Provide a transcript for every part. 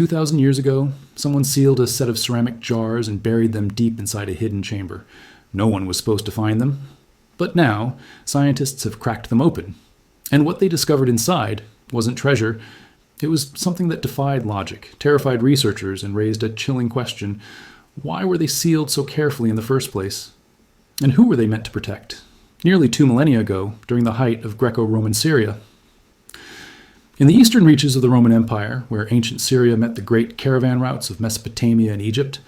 2,000 years ago, someone sealed a set of ceramic jars and buried them deep inside a hidden chamber. No one was supposed to find them. But now, scientists have cracked them open. And what they discovered inside wasn't treasure. It was something that defied logic, terrified researchers, and raised a chilling question. Why were they sealed so carefully in the first place? And who were they meant to protect? Nearly 2 millennia ago, during the height of Greco-Roman Syria. In the eastern reaches of the Roman Empire, where ancient Syria met the great caravan routes of Mesopotamia and Egypt,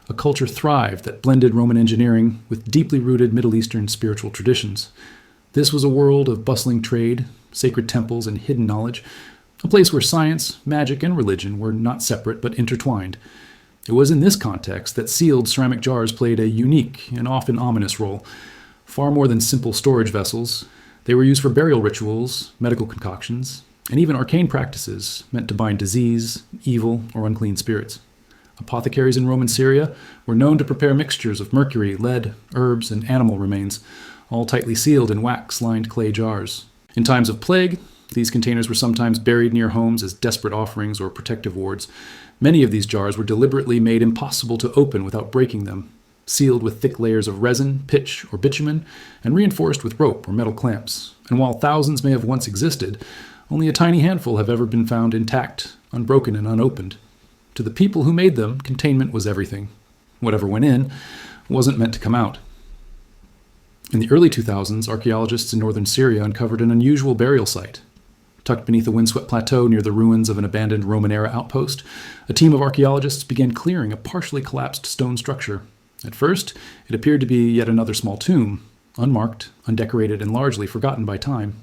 a culture thrived that blended Roman engineering with deeply rooted Middle Eastern spiritual traditions. This was a world of bustling trade, sacred temples, and hidden knowledge, a place where science, magic, and religion were not separate but intertwined. It was in this context that sealed ceramic jars played a unique and often ominous role. Far more than simple storage vessels, they were used for burial rituals, medical concoctions, and even arcane practices meant to bind disease, evil, or unclean spirits. Apothecaries in Roman Syria were known to prepare mixtures of mercury, lead, herbs, and animal remains, all tightly sealed in wax-lined clay jars. In times of plague, these containers were sometimes buried near homes as desperate offerings or protective wards. Many of these jars were deliberately made impossible to open without breaking them, sealed with thick layers of resin, pitch, or bitumen, and reinforced with rope or metal clamps. And while thousands may have once existed, only a tiny handful have ever been found intact, unbroken, and unopened. To the people who made them, containment was everything. Whatever went in wasn't meant to come out. In the early 2000s, archaeologists in northern Syria uncovered an unusual burial site. Tucked beneath a windswept plateau near the ruins of an abandoned Roman-era outpost, a team of archaeologists began clearing a partially collapsed stone structure. At first, it appeared to be yet another small tomb, unmarked, undecorated, and largely forgotten by time.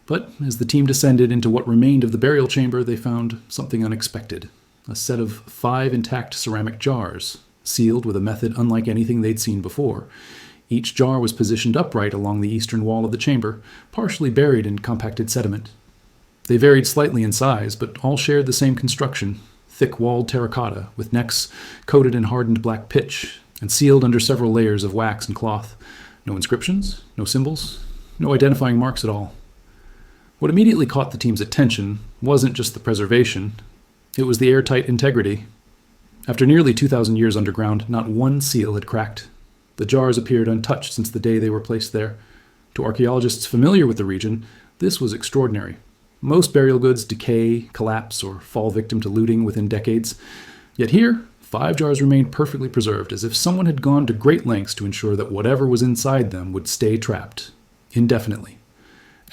But as the team descended into what remained of the burial chamber, they found something unexpected. A set of 5 intact ceramic jars, sealed with a method unlike anything they'd seen before. Each jar was positioned upright along the eastern wall of the chamber, partially buried in compacted sediment. They varied slightly in size, but all shared the same construction, thick-walled terracotta, with necks coated in hardened black pitch, and sealed under several layers of wax and cloth. No inscriptions, no symbols, no identifying marks at all. What immediately caught the team's attention wasn't just the preservation, it was the airtight integrity. After nearly 2,000 years underground, not one seal had cracked. The jars appeared untouched since the day they were placed there. To archaeologists familiar with the region, this was extraordinary. Most burial goods decay, collapse, or fall victim to looting within decades. Yet here, 5 jars remained perfectly preserved, as if someone had gone to great lengths to ensure that whatever was inside them would stay trapped, indefinitely.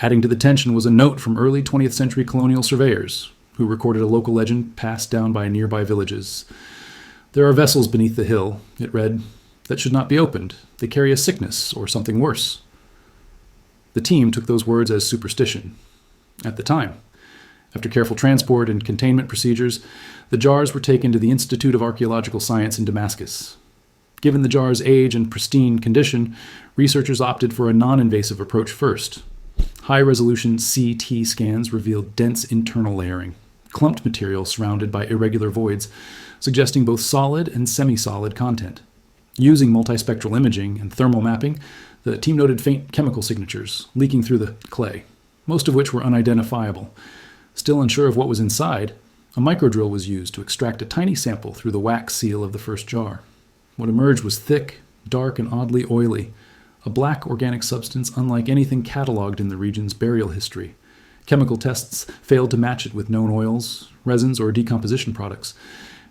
Adding to the tension was a note from early 20th century colonial surveyors, who recorded a local legend passed down by nearby villages. "There are vessels beneath the hill," it read, "that should not be opened. They carry a sickness or something worse." The team took those words as superstition. At the time, after careful transport and containment procedures, the jars were taken to the Institute of Archaeological Science in Damascus. Given the jars' age and pristine condition, researchers opted for a non-invasive approach first. High-resolution CT scans revealed dense internal layering, clumped material surrounded by irregular voids, suggesting both solid and semi-solid content. Using multispectral imaging and thermal mapping, the team noted faint chemical signatures leaking through the clay, most of which were unidentifiable. Still unsure of what was inside, a microdrill was used to extract a tiny sample through the wax seal of the first jar. What emerged was thick, dark, and oddly oily, a black organic substance unlike anything catalogued in the region's burial history. Chemical tests failed to match it with known oils, resins, or decomposition products,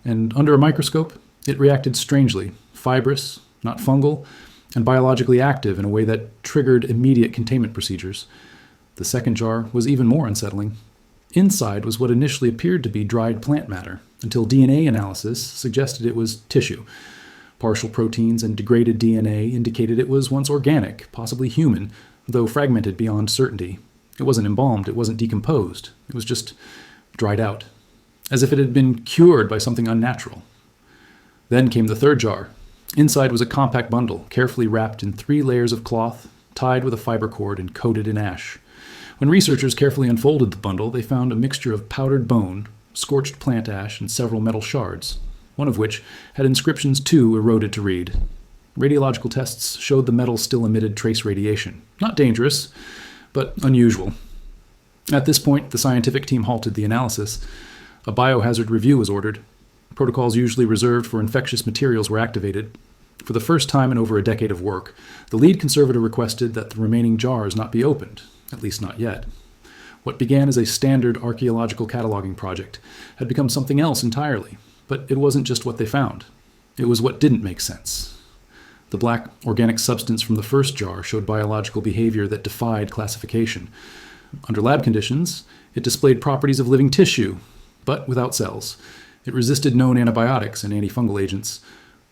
and under a microscope, it reacted strangely, fibrous, not fungal, and biologically active in a way that triggered immediate containment procedures. The second jar was even more unsettling. Inside was what initially appeared to be dried plant matter, until DNA analysis suggested it was tissue. Partial proteins and degraded DNA indicated it was once organic, possibly human, though fragmented beyond certainty. It wasn't embalmed, it wasn't decomposed, it was just dried out, as if it had been cured by something unnatural. Then came the third jar. Inside was a compact bundle, carefully wrapped in 3 layers of cloth, tied with a fiber cord and coated in ash. When researchers carefully unfolded the bundle, they found a mixture of powdered bone, scorched plant ash, and several metal shards, one of which had inscriptions too eroded to read. Radiological tests showed the metal still emitted trace radiation. Not dangerous, but unusual. At this point, the scientific team halted the analysis. A biohazard review was ordered. Protocols usually reserved for infectious materials were activated. For the first time in over a decade of work, the lead conservator requested that the remaining jars not be opened, at least not yet. What began as a standard archaeological cataloging project had become something else entirely, but it wasn't just what they found. It was what didn't make sense. The black organic substance from the first jar showed biological behavior that defied classification. Under lab conditions, it displayed properties of living tissue, but without cells. It resisted known antibiotics and antifungal agents.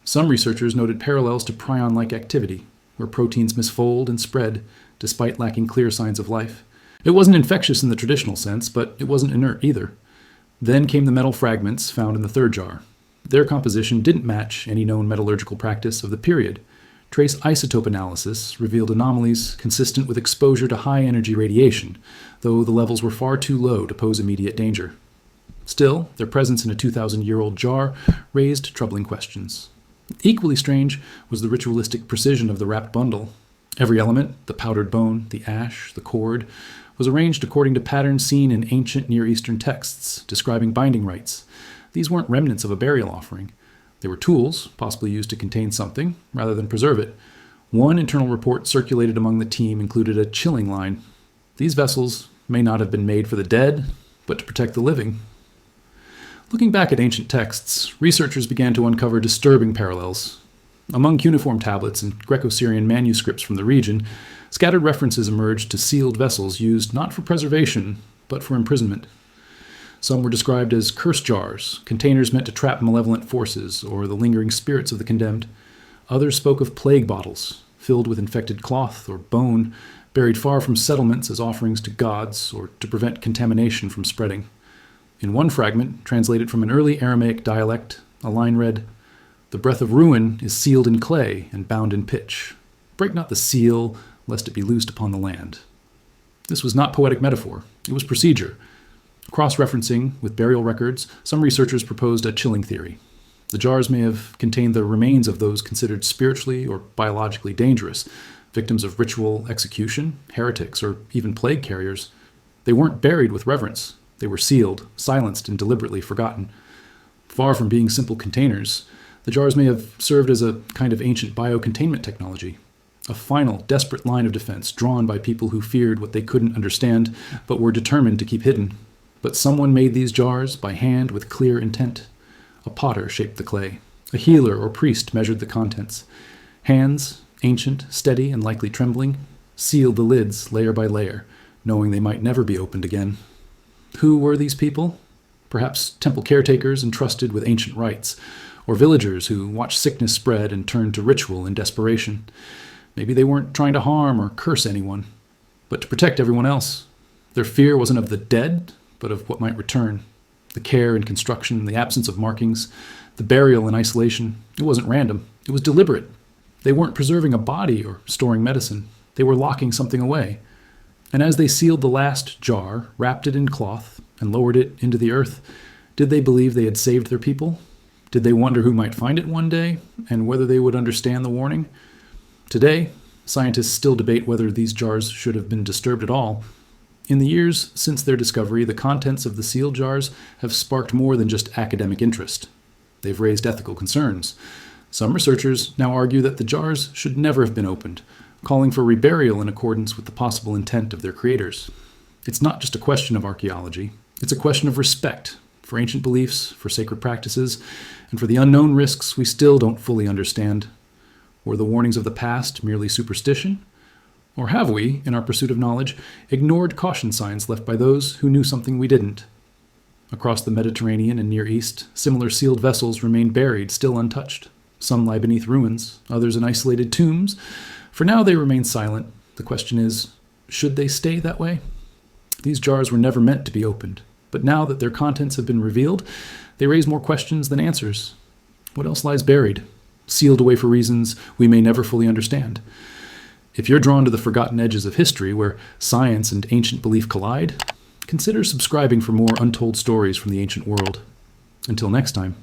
Some researchers noted parallels to prion-like activity, where proteins misfold and spread, despite lacking clear signs of life. It wasn't infectious in the traditional sense, but it wasn't inert either. Then came the metal fragments found in the third jar. Their composition didn't match any known metallurgical practice of the period. Trace isotope analysis revealed anomalies consistent with exposure to high-energy radiation, though the levels were far too low to pose immediate danger. Still, their presence in a 2,000-year-old jar raised troubling questions. Equally strange was the ritualistic precision of the wrapped bundle. Every element, the powdered bone, the ash, the cord, was arranged according to patterns seen in ancient Near Eastern texts describing binding rites. These weren't remnants of a burial offering. They were tools, possibly used to contain something, rather than preserve it. One internal report circulated among the team included a chilling line. These vessels may not have been made for the dead, but to protect the living. Looking back at ancient texts, researchers began to uncover disturbing parallels. Among cuneiform tablets and Greco-Syrian manuscripts from the region, scattered references emerged to sealed vessels used not for preservation, but for imprisonment. Some were described as curse jars, containers meant to trap malevolent forces or the lingering spirits of the condemned. Others spoke of plague bottles, filled with infected cloth or bone, buried far from settlements as offerings to gods or to prevent contamination from spreading. In one fragment, translated from an early Aramaic dialect, a line read, "The breath of ruin is sealed in clay and bound in pitch. Break not the seal, lest it be loosed upon the land." This was not poetic metaphor. It was procedure. Cross-referencing with burial records, some researchers proposed a chilling theory. The jars may have contained the remains of those considered spiritually or biologically dangerous, victims of ritual execution, heretics, or even plague carriers. They weren't buried with reverence. They were sealed, silenced, and deliberately forgotten. Far from being simple containers, the jars may have served as a kind of ancient biocontainment technology, a final, desperate line of defense drawn by people who feared what they couldn't understand but were determined to keep hidden. But someone made these jars by hand with clear intent. A potter shaped the clay. A healer or priest measured the contents. Hands, ancient, steady, and likely trembling, sealed the lids layer by layer, knowing they might never be opened again. Who were these people? Perhaps temple caretakers entrusted with ancient rites, or villagers who watched sickness spread and turned to ritual in desperation. Maybe they weren't trying to harm or curse anyone, but to protect everyone else. Their fear wasn't of the dead, but of what might return. The care and construction, the absence of markings, the burial in isolation, it wasn't random. It was deliberate. They weren't preserving a body or storing medicine. They were locking something away. And as they sealed the last jar, wrapped it in cloth, and lowered it into the earth, did they believe they had saved their people? Did they wonder who might find it one day, and whether they would understand the warning? Today, scientists still debate whether these jars should have been disturbed at all. In the years since their discovery, the contents of the sealed jars have sparked more than just academic interest. They've raised ethical concerns. Some researchers now argue that the jars should never have been opened, calling for reburial in accordance with the possible intent of their creators. It's not just a question of archaeology. It's a question of respect for ancient beliefs, for sacred practices, and for the unknown risks we still don't fully understand. Were the warnings of the past merely superstition? Or have we, in our pursuit of knowledge, ignored caution signs left by those who knew something we didn't? Across the Mediterranean and Near East, similar sealed vessels remain buried, still untouched. Some lie beneath ruins, others in isolated tombs. For now, they remain silent. The question is, should they stay that way? These jars were never meant to be opened, but now that their contents have been revealed, they raise more questions than answers. What else lies buried, sealed away for reasons we may never fully understand? If you're drawn to the forgotten edges of history where science and ancient belief collide, consider subscribing for more untold stories from the ancient world. Until next time.